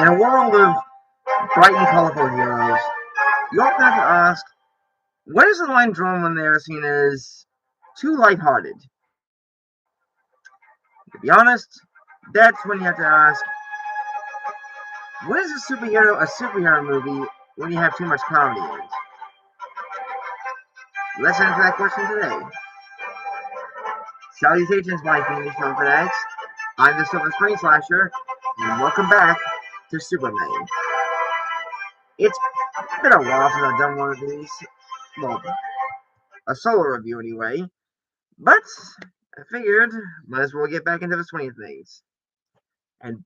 In a world of bright and colorful heroes, you often have to ask, where is the line drawn when they are seen as too lighthearted? To be honest, that's when you have to ask, when is a superhero movie when you have too much comedy in it? Let's answer that question today. Salutations, my Phoenix Film Fanatics. I'm the Silver Spring Slasher, and welcome back to Superman. It's been a while since I've done one of these. Well, a solo review anyway. But I figured might as well get back into the swing of things. And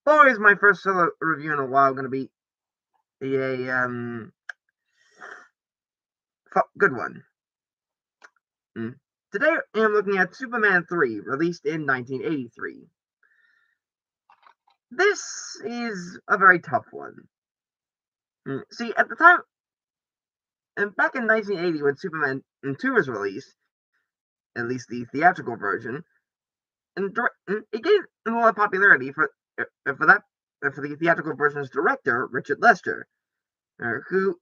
boy is my first solo review in a while going to be a good one. Today I'm looking at Superman 3, released in 1983. This is a very tough one. See, at the time, and back in 1980 when Superman 2 was released, at least the theatrical version, and it gained a lot of popularity for the theatrical version's director, Richard Lester, who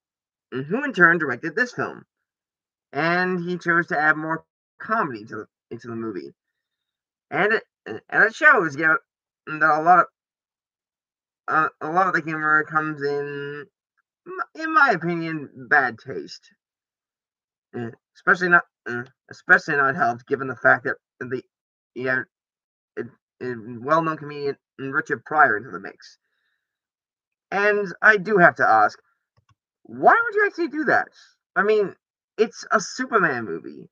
in turn directed this film, and he chose to add more comedy into the movie, and it shows, that a lot of the humor comes in my opinion, bad taste, especially not helped given the fact that the yeah well-known comedian Richard Pryor into the mix. And I do have to ask, why would you actually do that? I mean, it's a Superman movie,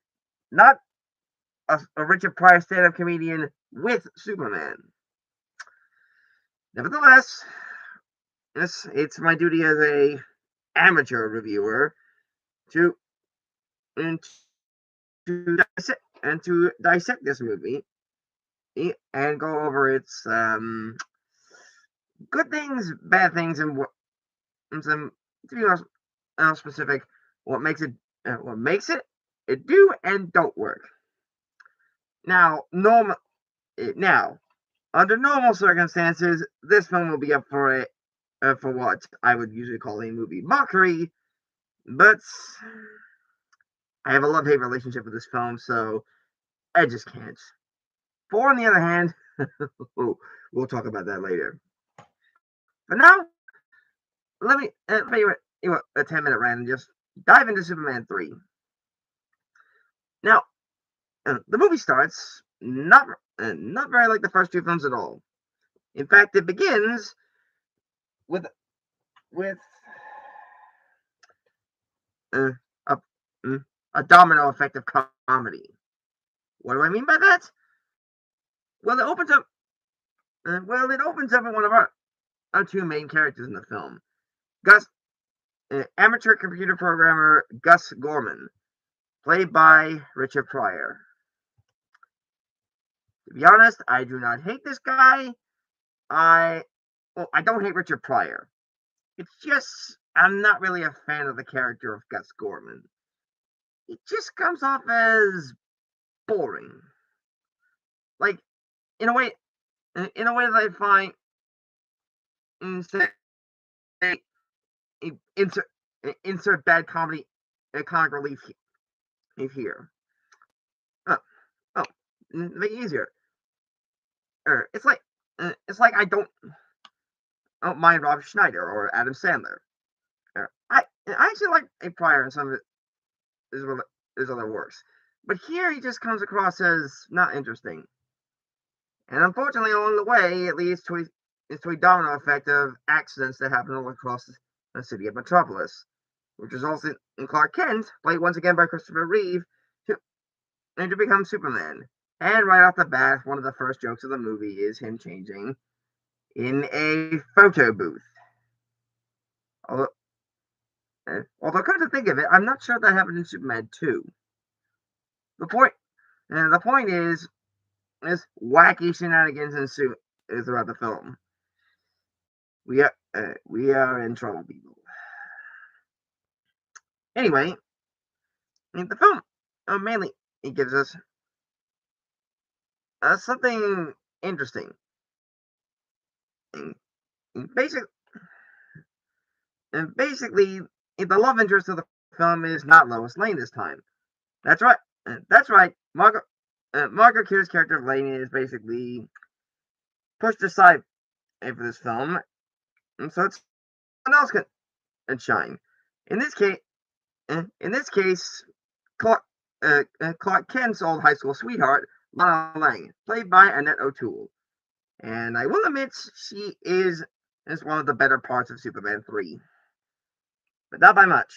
not a Richard Pryor stand-up comedian with Superman. Nevertheless, it's my duty as a amateur reviewer to to dissect this movie and go over its good things, bad things, and some, to be more specific, what makes it do and don't work. Now, under normal circumstances, this film will be up for what I would usually call a movie mockery, but I have a love-hate relationship with this film, so I just can't. For on the other hand, we'll talk about that later. For now, let me a 10-minute rant and just dive into Superman 3. Now, the movie starts not very like the first two films at all. In fact, it begins with a domino effect of comedy. What do I mean by that? Well, it opens up with one of our two main characters in the film, Gus, amateur computer programmer Gus Gorman, played by Richard Pryor. To be honest, I do not hate this guy. I don't hate Richard Pryor. It's just I'm not really a fan of the character of Gus Gorman. It just comes off as boring. Like in a way that I find say insert bad comedy comic relief here. Oh, make it easier. It's like I don't mind Rob Schneider or Adam Sandler. I actually like a Pryor in some of his other works, but here he just comes across as not interesting. And unfortunately, along the way, it leads to a domino effect of accidents that happen all across the city of Metropolis, which results in Clark Kent, played once again by Christopher Reeve, to become Superman. And right off the bat, one of the first jokes of the movie is him changing in a photo booth. Although come to think of it, I'm not sure that happened in Superman 2. The point is wacky shenanigans ensue throughout the film. We are in trouble, people. Anyway, the film mainly it gives us something interesting. and, and basic, and basically, the love interest of the film is not Lois Lane this time. That's right. That's right. Margot Kidder's character of Lane is basically pushed aside for this film, and so it's someone else can shine. In this case, in this case, Clark, Clark Kent's old high school sweetheart, Lana Lang, played by Annette O'Toole. And I will admit she is one of the better parts of Superman 3, but not by much.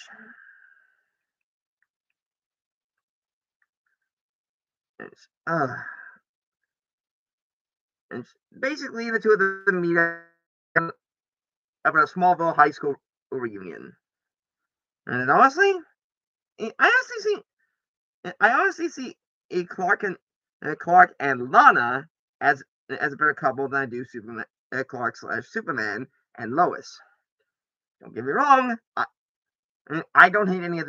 And, uh, and basically, the two of them meet up at a Smallville high school reunion. And honestly, I honestly see, I honestly see Clark and Lana as a better couple than I do Superman, Clark slash Superman and Lois. Don't get me wrong, I don't hate any of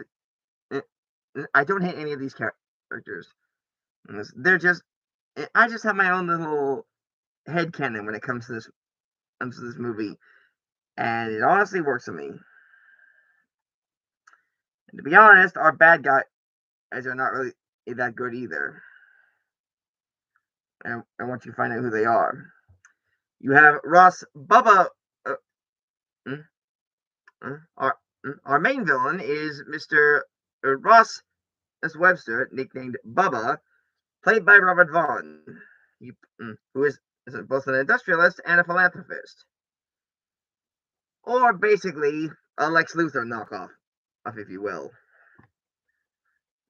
I don't hate any of these characters. They're just I just have my own little headcanon when it comes to this movie, and it honestly works for me. And to be honest, our bad guys are not really that good either. And I want you to find out who they are. You have Ross Bubba. Mm, our our main villain is Mr. Ross S. Webster, nicknamed Bubba, played by Robert Vaughn, who is both an industrialist and a philanthropist, or basically a Lex Luthor knockoff, if you will.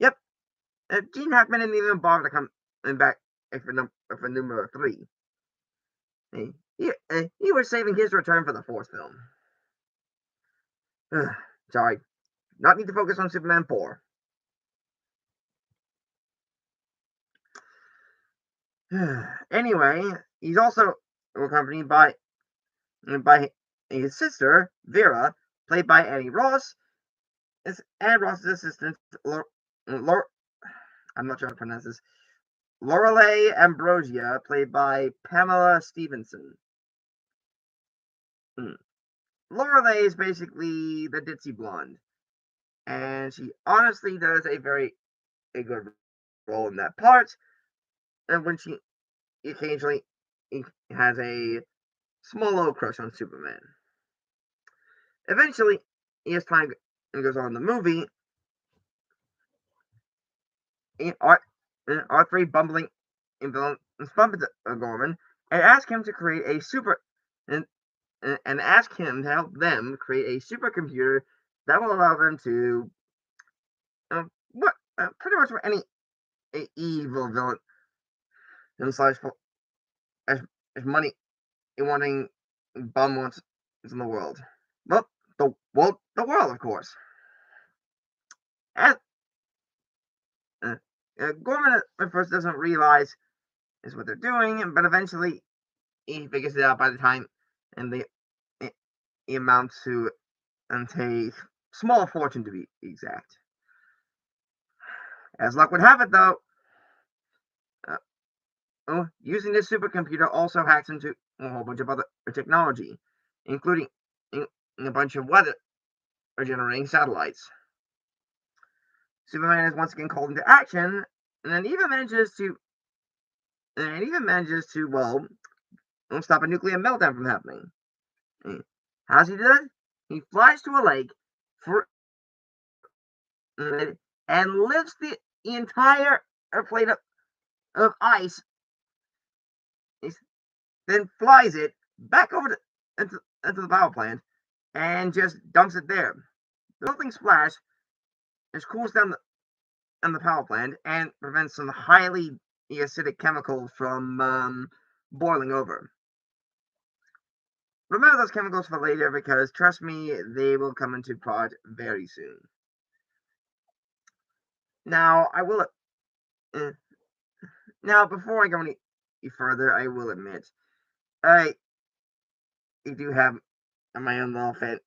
Yep, Gene Hackman didn't even bother to come back for number 3. He was saving his return for the 4th film. Sorry, not need to focus on Superman 4. Anyway, he's also accompanied by his sister Vera, played by Annie Ross, and Ross's assistant I'm not sure how to pronounce this. Lorelei Ambrosia, played by Pamela Stevenson. Lorelei is basically the ditzy blonde, and she honestly does a good role in that part. And when she occasionally has a small little crush on Superman. Eventually, as time goes on in the movie, our 3 bumbling villains bump into Gorman and ask him to create a super and ask him to help them create a supercomputer that will allow them to pretty much for any evil villain slash as money wanting bum wants in the world. Well, the world, of course. As Gorman at first doesn't realize is what they're doing, but eventually he figures it out by the time, and it amounts to a small fortune to be exact. As luck would have it, though, using this supercomputer also hacks into a whole bunch of other technology, including a bunch of weather generating satellites. Superman is once again called into action, and even manages to well stop a nuclear meltdown from happening. How's he do that? He flies to a lake for and lifts the entire plate of ice, then flies it back over into the power plant and just dumps it there. The building splash just cools down the power plant and prevents some highly acidic chemicals from boiling over. Remember those chemicals for later because, trust me, they will come into plot very soon. Now, now, before I go any further, I will admit, I do have my own little fan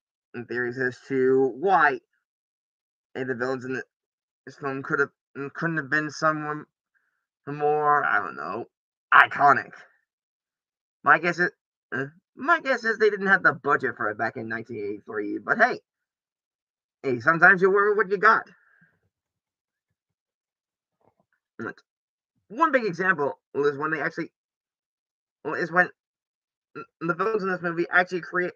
theories as to why the villains in this film couldn't have been someone more, I don't know, iconic. My guess is, My guess is they didn't have the budget for it back in 1983, but hey, sometimes you work with what you got. Like, one big example is when they actually is when the villains in this movie actually create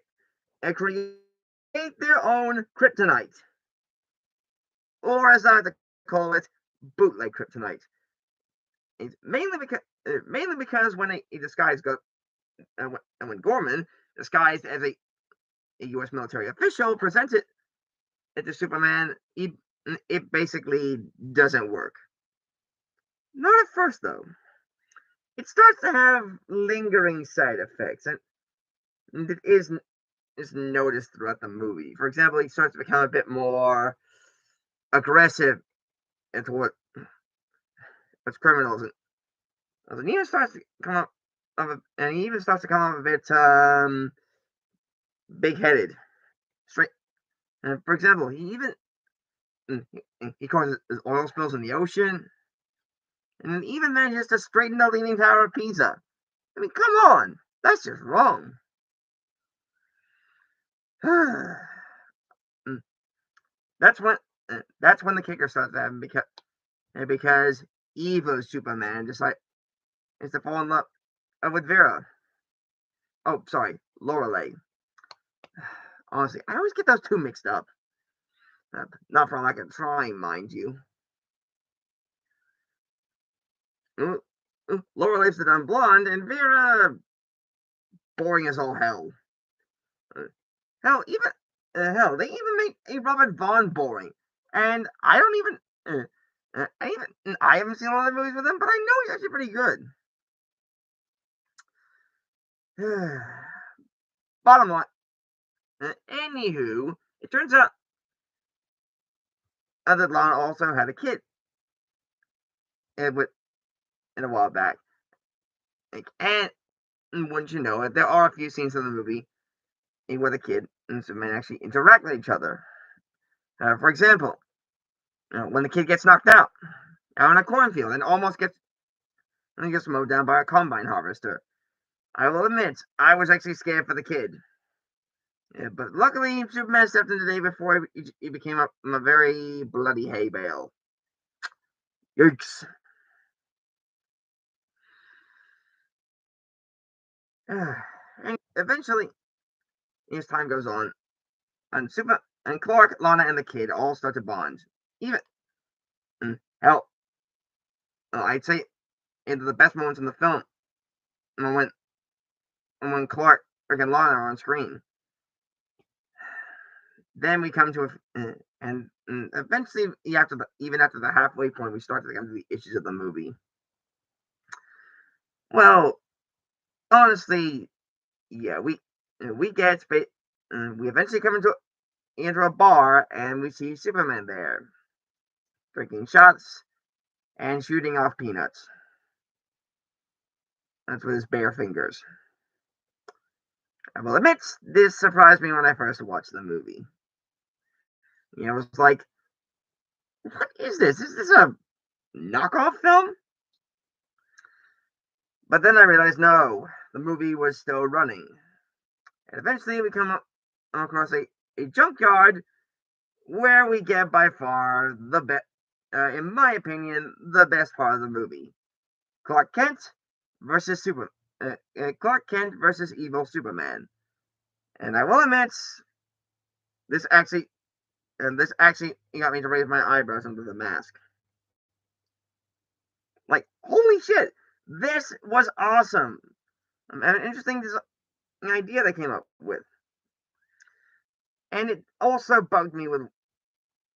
their own kryptonite, or as I like to call it, bootleg kryptonite. It's mainly because when a disguise goes and when Gorman, disguised as a U.S. military official, presents it to Superman, it basically doesn't work. Not at first, though. It starts to have lingering side effects, and it is noticed throughout the movie. For example, he starts to become a bit more aggressive toward criminals, and he even starts to come up and he even starts to come up a bit big-headed. Straight, for example, he causes oil spills in the ocean, and even manages to straighten the Leaning Tower of Pisa. I mean, come on, that's just wrong. that's when that's when the kicker starts to happen because evil Superman just like is to fall in love with Vera. Oh, sorry, Lorelei. Honestly, I always get those two mixed up. Not for lack of trying, mind you. Lorelei's the dumb blonde, and Vera boring as all hell. Uh, hell, they even make a Robert Vaughn boring, and I don't even. I haven't seen a lot of movies with him, but I know he's actually pretty good. Bottom line, anywho, it turns out that Lana also had a kid with in a while back, and wouldn't you know it, there are a few scenes in the movie where the kid and Superman actually interact with each other. For example, when the kid gets knocked out in a cornfield and gets mowed down by a combine harvester. I will admit, I was actually scared for the kid. Yeah, but luckily, Superman stepped in the day before he became a very bloody hay bale. Yikes. And eventually, as time goes on, and Clark, Lana, and the kid all start to bond. Even hell, I'd say into the best moments in the film, when Clark and Lana are on screen. Then we come to and eventually, even after the halfway point, we start to come to the issues of the movie. Well, honestly, yeah, we get we eventually come into a bar and we see Superman there, drinking shots and shooting off peanuts. That's with his bare fingers. I will admit, this surprised me when I first watched the movie. It was like, what is this? Is this a knockoff film? But then I realized, no, the movie was still running. And eventually we come across a junkyard where we get by far the best, in my opinion, the best part of the movie. Clark Kent versus Clark Kent versus evil Superman. And I will admit, this actually, this actually got me to raise my eyebrows under the mask. Like, holy shit, this was awesome. An interesting idea they came up with. And it also bugged me with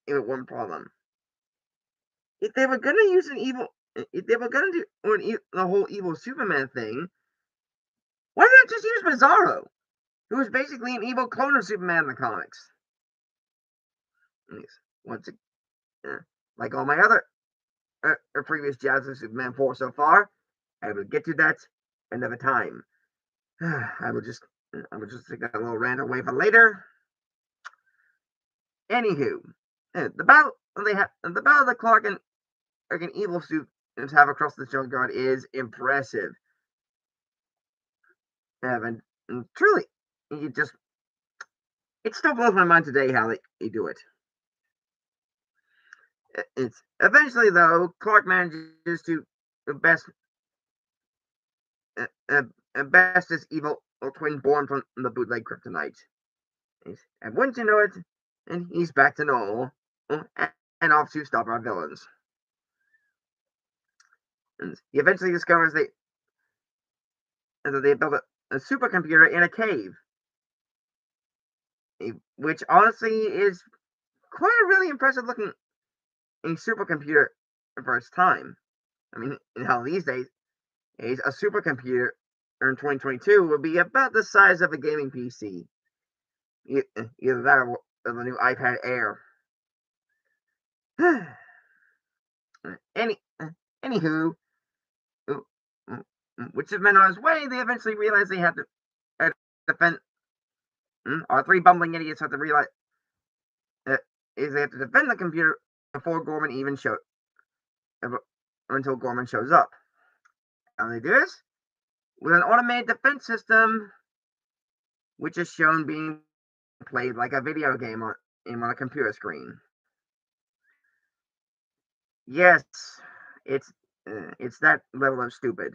one problem. If they were gonna use if they were gonna do the whole evil Superman thing, why not just use Bizarro, who is basically an evil clone of Superman in the comics? Once, like all my other previous jabs of Superman 4 so far, I will get to that another time. I will just take that little rant away for later. Anywho, the battle that Clark and evil students have across the junkyard is impressive. And truly, you just it still blows my mind today how they do it. It's eventually though Clark manages to best uh, uh, best his evil twin born from the bootleg kryptonite. And wouldn't you know it, and he's back to normal and off to stop our villains. And he eventually discovers that they built a supercomputer in a cave, which honestly is quite a really impressive looking supercomputer for its time. I mean, in hell these days, a supercomputer in 2022 would be about the size of a gaming PC. Either that or the new iPad Air. Any, anywho, which has been on his way, they eventually realize they have to defend. Our three bumbling idiots have to realize is they have to defend the computer before Gorman even shows until Gorman shows up. And they do this with an automated defense system, which is shown being played like a video game on a computer screen. Yes, it's that level of stupid.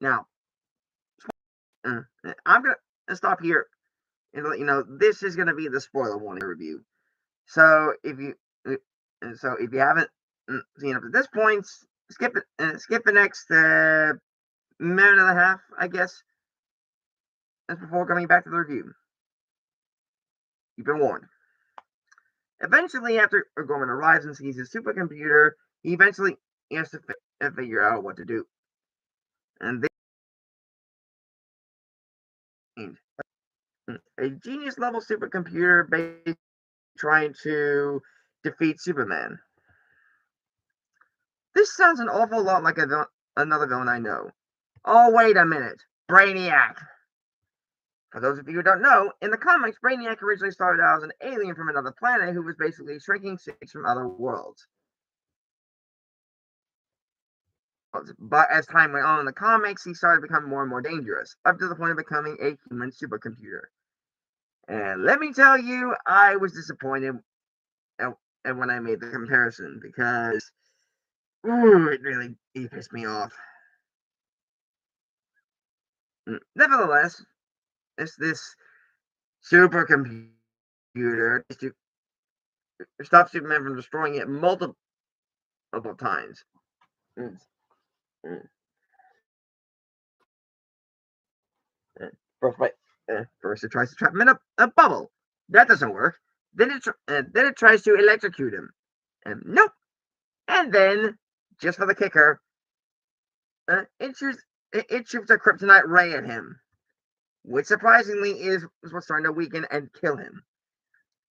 Now, I'm gonna stop here and let you know this is gonna be the spoiler warning review. So if you haven't seen up to this point, skip it. Skip the next minute and a half, I guess. That's before coming back to the review. You've been warned. Eventually, after Gorman arrives and sees his supercomputer, he eventually has to figure out what to do. And a genius level supercomputer basically trying to defeat Superman. This sounds an awful lot like another villain I know. Oh, wait a minute. Brainiac. For those of you who don't know, in the comics, Brainiac originally started out as an alien from another planet who was basically shrinking cities from other worlds. But as time went on in the comics, he started becoming more and more dangerous, up to the point of becoming a human supercomputer. And let me tell you, I was disappointed when I made the comparison because it really pissed me off. Nevertheless, this supercomputer to stop Superman from destroying it multiple times. First, it tries to trap him in a bubble. That doesn't work. Then it tries to electrocute him. Nope. And then, just for the kicker, it shoots a kryptonite ray at him, which surprisingly is what's starting to weaken and kill him.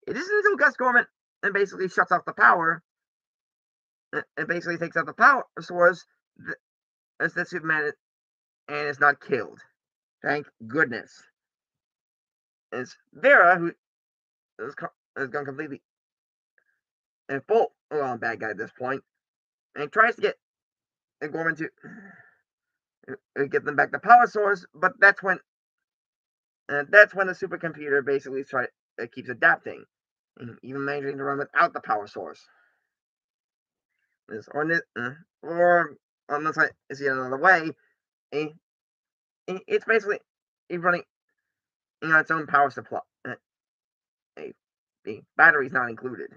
It isn't until Gus Gorman basically shuts off the power and basically takes out the power source that Superman and is not killed. Thank goodness. It's Vera who has gone completely and full bad guy at this point, and tries to get Gorman to get them back the power source, but that's when the supercomputer basically keeps adapting, even managing to run without the power source. Or unless I see another way, it's basically running its own power supply. The battery's not included,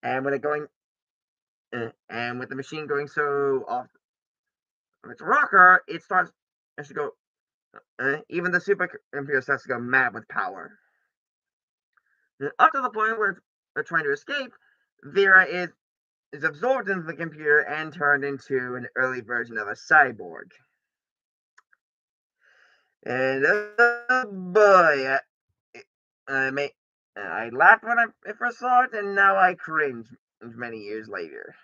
and with it going, and with the machine going so off its rocker, it starts to go. Even the supercomputer starts to go mad with power. Up to the point where they're trying to escape, Vera is absorbed into the computer and turned into an early version of a cyborg. And boy, I laughed when I first saw it, and now I cringe many years later.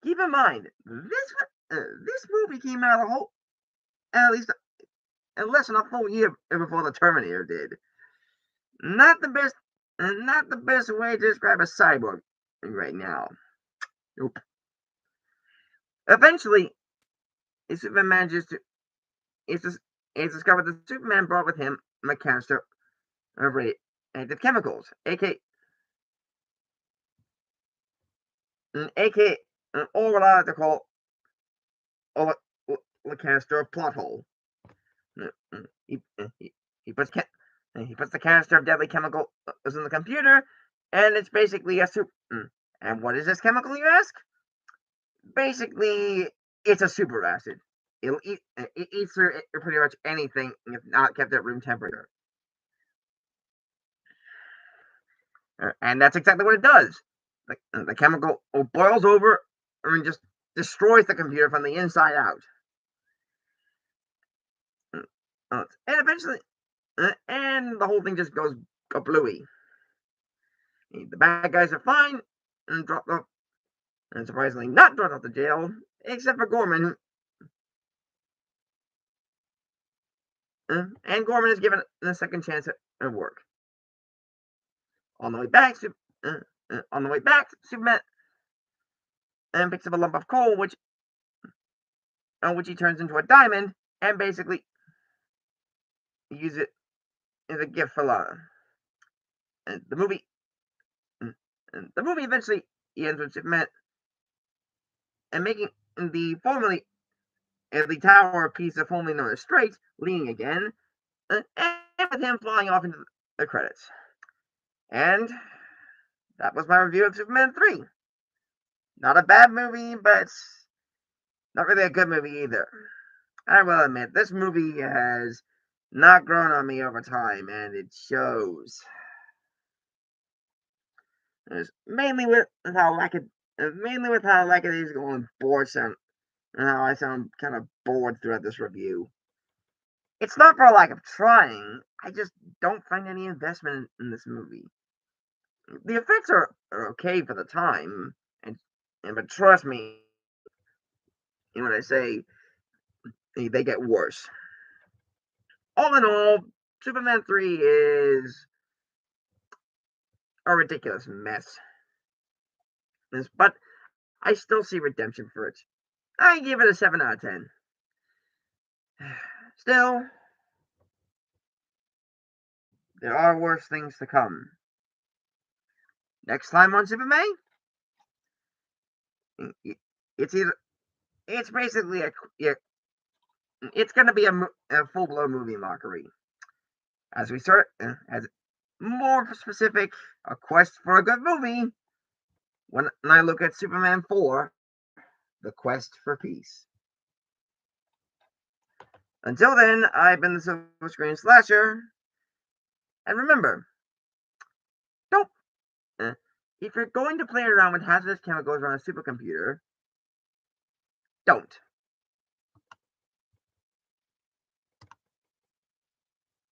Keep in mind, this movie came out at least less than a full year before the Terminator did. Not the best way to describe a cyborg right now. Nope. Eventually, Superman manages to it's discovered that Superman brought with him a canister of radioactive chemicals, aka or what I like to call a canister of plot hole. He, he puts he puts the canister of deadly chemicals in the computer, and it's basically a super. And what is this chemical, you ask? Basically, it's a super acid. It eats through pretty much anything if not kept at room temperature. And that's exactly what it does. The chemical boils over and just destroys the computer from the inside out. And eventually, and the whole thing just goes kablooey. The bad guys are fine and dropped off, and surprisingly not dropped off to jail, except for Gorman. And Gorman is given a second chance at work. On the way back, Superman picks up a lump of coal, which he turns into a diamond, and basically uses it as a gift for Lana. And the movie eventually ends with Superman and making the Tower of Peace, formerly known as Straits, leaning again, and with him flying off into the credits. And that was my review of Superman 3. Not a bad movie, but not really a good movie either. I will admit, this movie has not grown on me over time, and it shows. It's mainly with how lackadaisical and bored sound, and how I sound kind of bored throughout this review. It's not for a lack of trying. I just don't find any investment in this movie. The effects are okay for the time, but trust me, when I say they get worse. All in all, Superman 3 is a ridiculous mess. But I still see redemption for it. I give it a 7 out of 10. Still, there are worse things to come. Next time on Superman, it's basically it's going to be a full-blown movie mockery. As we start, as more specific, a quest for a good movie. When I look at Superman 4, The Quest for Peace. Until then, I've been the Silver Screen Slasher. And remember, don't. If you're going to play around with hazardous chemicals on a supercomputer, don't.